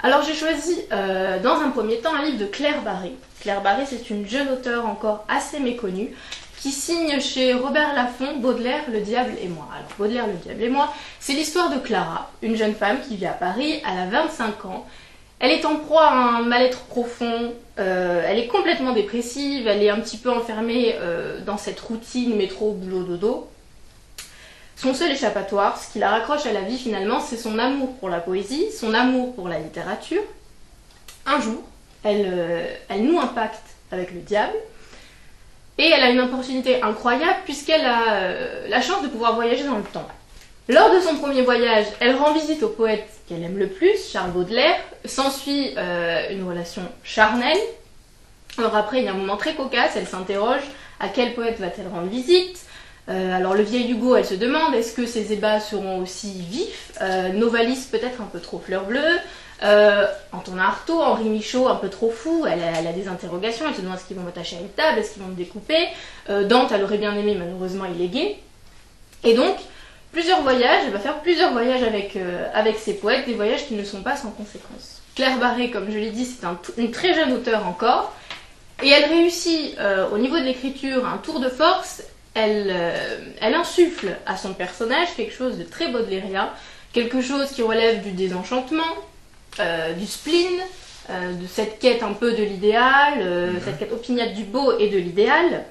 Alors j'ai choisi dans un premier temps un livre de Claire Barré. Claire Barré, c'est une jeune auteure encore assez méconnue qui signe chez Robert Laffont Baudelaire, le diable et moi. Alors Baudelaire, le diable et moi, c'est l'histoire de Clara, une jeune femme qui vit à Paris, elle a 25 ans. Elle est en proie à un mal-être profond, elle est complètement dépressive, elle est un petit peu enfermée dans cette routine métro, boulot, dodo. Son seul échappatoire, ce qui la raccroche à la vie finalement, c'est son amour pour la poésie, son amour pour la littérature. Un jour, elle noue un pacte avec le diable, et elle a une opportunité incroyable puisqu'elle a la chance de pouvoir voyager dans le temps. Lors de son premier voyage, elle rend visite au poète qu'elle aime le plus, Charles Baudelaire. S'ensuit une relation charnelle. Alors après, il y a un moment très cocasse, elle s'interroge à quel poète va-t-elle rendre visite. Alors le vieil Hugo, elle se demande, est-ce que ses ébats seront aussi vifs? Novalis peut-être un peu trop fleur bleue. Antonin Artaud, Henri Michaud, un peu trop fou, elle a des interrogations, elle se demande est-ce qu'ils vont m'attacher à une table, est-ce qu'ils vont me découper. Dante, elle aurait bien aimé, malheureusement il est gay. Et donc, plusieurs voyages, elle va faire plusieurs voyages avec ses poètes, des voyages qui ne sont pas sans conséquences. Claire Barré, comme je l'ai dit, c'est une très jeune auteure encore, et elle réussit au niveau de l'écriture un tour de force. Elle insuffle à son personnage quelque chose de très baudelairien, quelque chose qui relève du désenchantement, du spleen, de cette quête un peu de l'idéal, cette quête opiniâtre du beau et de l'idéal.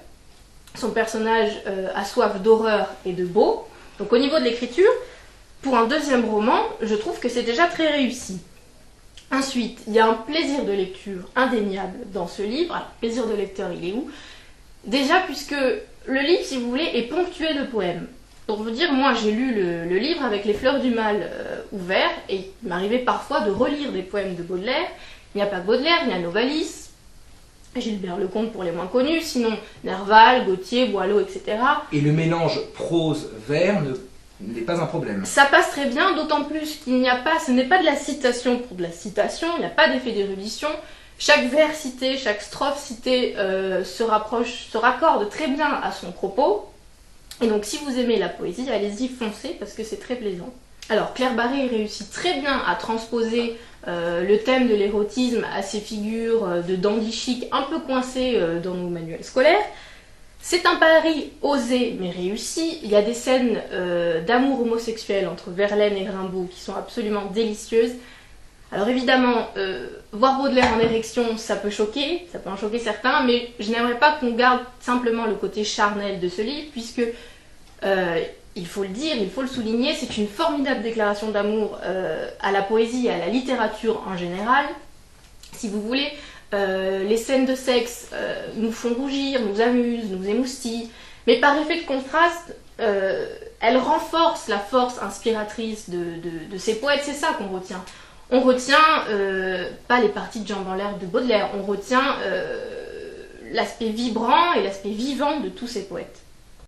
Son personnage a soif d'horreur et de beau. Donc au niveau de l'écriture, pour un deuxième roman, je trouve que c'est déjà très réussi. Ensuite, il y a un plaisir de lecture indéniable dans ce livre. Alors, plaisir de lecteur, il est où? Déjà, puisque le livre, si vous voulez, est ponctué de poèmes. Pour vous dire, moi j'ai lu le livre avec les fleurs du mal ouverts, et il m'arrivait parfois de relire des poèmes de Baudelaire. Il n'y a pas que Baudelaire, il y a Novalis, Gilbert Lecomte pour les moins connus, sinon Nerval, Gautier, Boileau, etc. Et le mélange prose-vers n'est pas un problème. Ça passe très bien, d'autant plus qu'il n'y a pas, ce n'est pas de la citation pour de la citation, il n'y a pas d'effet d'érudition. Chaque vers cité, chaque strophe citée se raccorde très bien à son propos. Et donc si vous aimez la poésie, allez-y, foncez, parce que c'est très plaisant. Alors Claire Barré réussit très bien à transposer le thème de l'érotisme à ces figures de dandy chic un peu coincées dans nos manuels scolaires. C'est un pari osé mais réussi. Il y a des scènes d'amour homosexuel entre Verlaine et Rimbaud qui sont absolument délicieuses. Alors évidemment, voir Baudelaire en érection, ça peut en choquer certains, mais je n'aimerais pas qu'on garde simplement le côté charnel de ce livre, puisque, il faut le dire, il faut le souligner, c'est une formidable déclaration d'amour à la poésie et à la littérature en général. Si vous voulez, les scènes de sexe nous font rougir, nous amusent, nous émoustillent, mais par effet de contraste, elles renforcent la force inspiratrice de ces poètes, c'est ça qu'on retient. On retient pas les parties de jambes en l'air de Baudelaire, on retient l'aspect vibrant et l'aspect vivant de tous ces poètes.